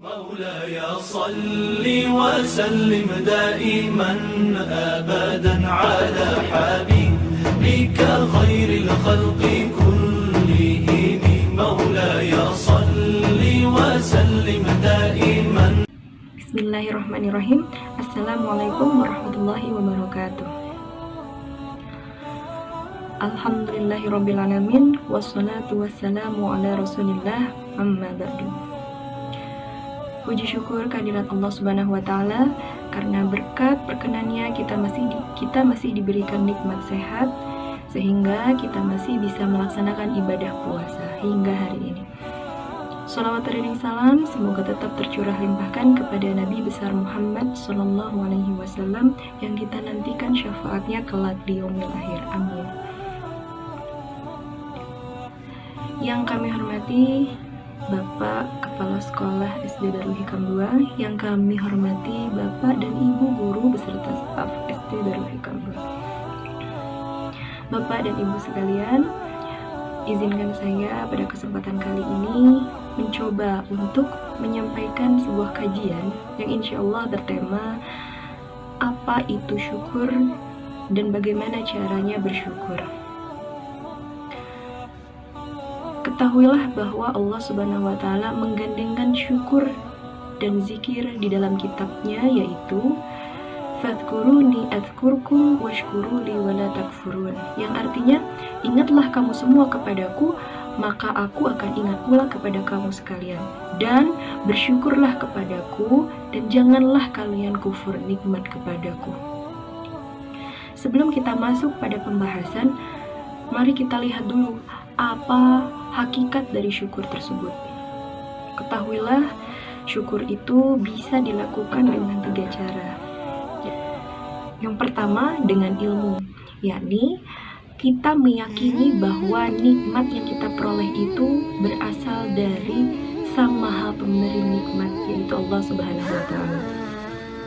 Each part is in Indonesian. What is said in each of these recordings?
مولاي صل وسلم دائما أبدا على حبيبك خير الخلق كلهم مولاي صل وسلم دائما. Bismillahirrahmanirrahim. Assalamualaikum warahmatullahi wabarakatuh. Alhamdulillahirrabbilalamin. Wassalatu wassalamu ala rasulillah. Amma ba'du. Puji syukur kehadirat Allah Subhanahu wa Ta'ala, karena berkat perkenannya kita masih diberikan nikmat sehat, sehingga kita masih bisa melaksanakan ibadah puasa hingga hari ini. Shalawat teriring salam semoga tetap tercurah limpahkan kepada Nabi besar Muhammad Sallallahu Alaihi Wasallam yang kita nantikan syafaatnya kelak di yaumil akhir. Amin. Yang kami hormati Bapak Kepala Sekolah SD Darul Hikam 2, yang kami hormati Bapak dan Ibu guru beserta staf SD Darul Hikam 2. Bapak dan Ibu sekalian, izinkan saya pada kesempatan kali ini mencoba untuk menyampaikan sebuah kajian yang insya Allah bertema apa itu syukur dan bagaimana caranya bersyukur. Ketahuilah bahwa Allah Subhanahu wa Ta'ala menggandengkan syukur dan zikir di dalam kitabnya, yaitu fadhkuruni adzkurkum washkuruli wala takfurun, yang artinya ingatlah kamu semua kepadaku, maka aku akan ingat pula kepada kamu sekalian, dan bersyukurlah kepadaku dan janganlah kalian kufur nikmat kepadaku. Sebelum kita masuk pada pembahasan, mari kita lihat dulu apa hakikat dari syukur tersebut. Ketahuilah, syukur itu bisa dilakukan dengan 3 cara. Yang pertama dengan ilmu, yakni kita meyakini bahwa nikmat yang kita peroleh itu berasal dari Sang Maha Pemberi nikmat, yaitu Allah Subhanahu wa Ta'ala.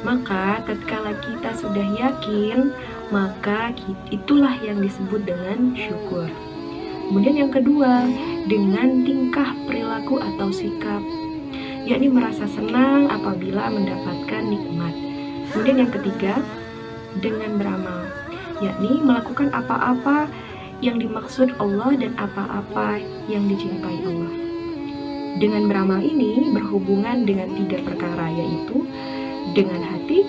Maka tatkala kita sudah yakin, maka itulah yang disebut dengan syukur. Kemudian yang kedua, dengan tingkah perilaku atau sikap, yakni merasa senang apabila mendapatkan nikmat. Kemudian yang ketiga, dengan beramal, yakni melakukan apa-apa yang dimaksud Allah dan apa-apa yang dicintai Allah. Dengan beramal ini berhubungan dengan 3 perkara, yaitu dengan hati,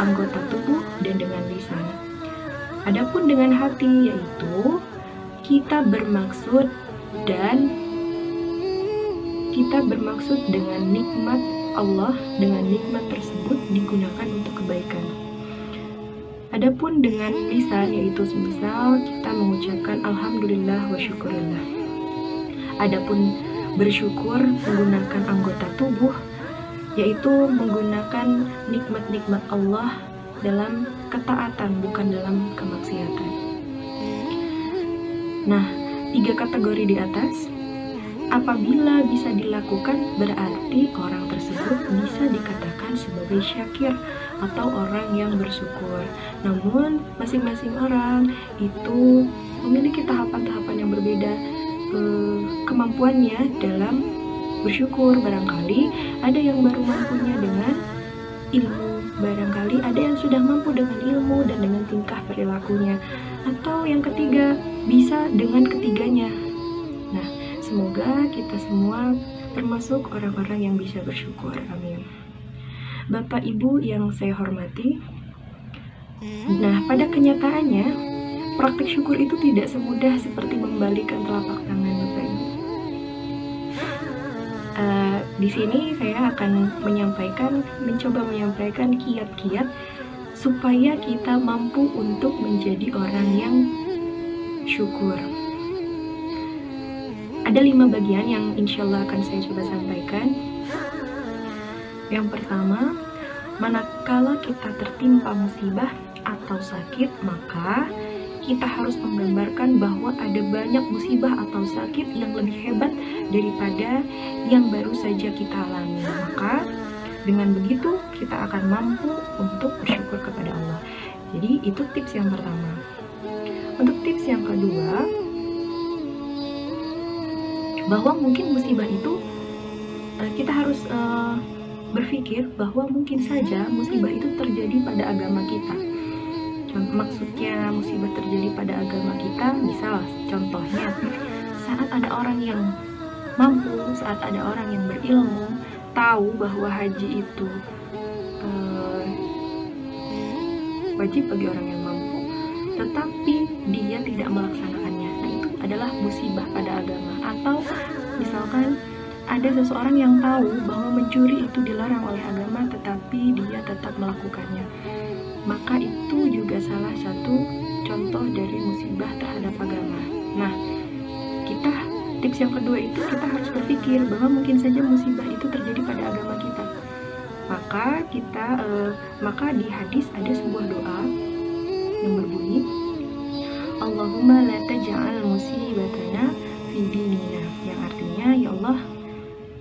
anggota tubuh, dan dengan lisan. Adapun dengan hati, yaitu kita bermaksud dengan nikmat Allah, dengan nikmat tersebut digunakan untuk kebaikan. Adapun dengan lisan, yaitu semisal kita mengucapkan alhamdulillah wa syukurillah. Adapun bersyukur menggunakan anggota tubuh, yaitu menggunakan nikmat-nikmat Allah dalam ketaatan, bukan dalam kemaksiatan. Nah, 3 kategori di atas, apabila bisa dilakukan, berarti orang tersebut bisa dikatakan sebagai syakir atau orang yang bersyukur. Namun, masing-masing orang itu memiliki tahapan-tahapan yang berbeda kemampuannya dalam bersyukur. Barangkali ada yang baru mampunya dengan ilmu, barangkali ada yang sudah mampu dengan ilmu dan dengan tingkah perilakunya, atau yang ketiga bisa dengan ketiganya. Nah, semoga kita semua termasuk orang-orang yang bisa bersyukur. Amin. Bapak Ibu yang saya hormati, nah pada kenyataannya praktik syukur itu tidak semudah seperti membalikkan telapak tangan, Bapak Ibu. Di sini saya akan mencoba menyampaikan kiat-kiat supaya kita mampu untuk menjadi orang yang syukur. Ada 5 bagian yang insya Allah akan saya coba sampaikan. Yang pertama, manakala kita tertimpa musibah atau sakit, maka kita harus menggambarkan bahwa ada banyak musibah atau sakit yang lebih hebat daripada yang baru saja kita alami. Maka dengan begitu kita akan mampu untuk bersyukur kepada Allah. Jadi itu tips yang pertama. Untuk tips yang kedua, bahwa mungkin musibah itu kita harus berpikir bahwa mungkin saja musibah itu terjadi pada agama kita. Maksudnya musibah terjadi pada agama kita, misal contohnya saat ada orang yang mampu, saat ada orang yang berilmu, tahu bahwa haji itu wajib bagi orang yang mampu, tetapi dia tidak melaksanakannya. Nah, itu adalah musibah pada agama. Atau misalkan ada seseorang yang tahu bahwa mencuri itu dilarang oleh agama, tetapi dia tetap melakukannya. Maka itu juga salah satu contoh dari musibah terhadap agama. Nah, tips yang kedua itu kita harus berpikir bahwa mungkin saja musibah itu terjadi pada agama kita. Maka di hadis ada sebuah doa yang berbunyi, Allahumma la taj'al musibatana fi dinina, yang artinya, ya Allah,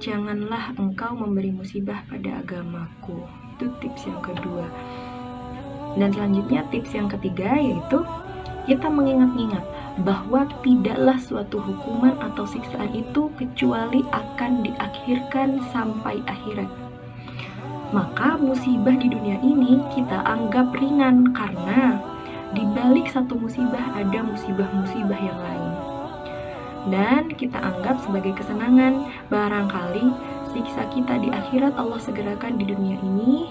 janganlah engkau memberi musibah pada agamaku. Itu tips yang kedua. Dan selanjutnya tips yang ketiga yaitu kita mengingat-ingat bahwa tidaklah suatu hukuman atau siksaan itu kecuali akan diakhirkan sampai akhirat. Maka musibah di dunia ini kita anggap ringan karena di balik satu musibah ada musibah-musibah yang lain. Dan kita anggap sebagai kesenangan, barangkali siksa kita di akhirat Allah segerakan di dunia ini,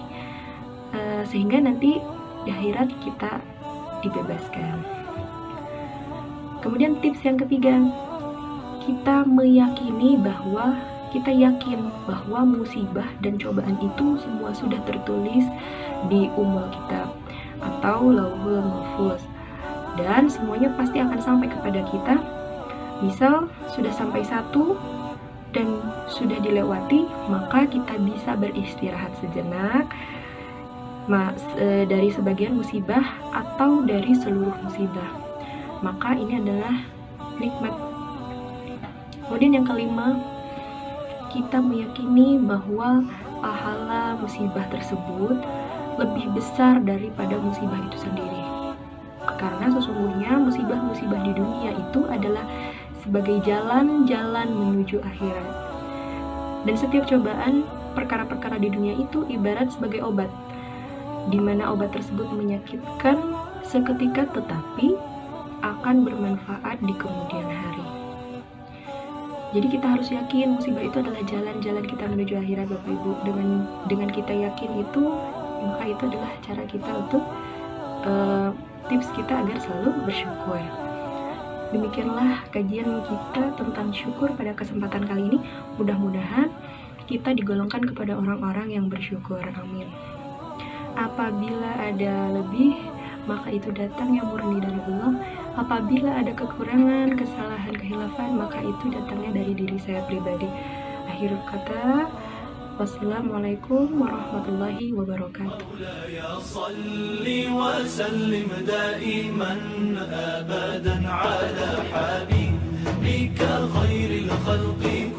sehingga nanti di akhirat kita dibebaskan. Kemudian tips yang ketiga, kita yakin bahwa musibah dan cobaan itu semua sudah tertulis di Ummul Kitab atau Lauhul Mahfuz, dan semuanya pasti akan sampai kepada kita. Misal sudah sampai satu dan sudah dilewati, maka kita bisa beristirahat sejenak dari sebagian musibah atau dari seluruh musibah. Maka ini adalah nikmat. Kemudian yang kelima, kita meyakini bahwa pahala musibah tersebut lebih besar daripada musibah itu sendiri. Karena sesungguhnya musibah-musibah di dunia itu adalah sebagai jalan-jalan menuju akhirat. Dan setiap cobaan, perkara-perkara di dunia itu ibarat sebagai obat, di mana obat tersebut menyakitkan seketika tetapi akan bermanfaat di kemudian hari. Jadi kita harus yakin musibah itu adalah jalan-jalan kita menuju akhirat, Bapak Ibu. Dengan kita yakin itu, maka itu adalah cara kita untuk tips kita agar selalu bersyukur. Demikianlah kajian kita tentang syukur pada kesempatan kali ini. Mudah-mudahan kita digolongkan kepada orang-orang yang bersyukur. Amin. Apabila ada lebih, maka itu datang yang murni dari Allah. Apabila ada kekurangan, kesalahan, kehilafan, maka itu datangnya dari diri saya pribadi. Akhir kata, wassalamualaikum warahmatullahi wabarakatuh. Salli wa sallim daiman abadan ala habibika khairil khalqi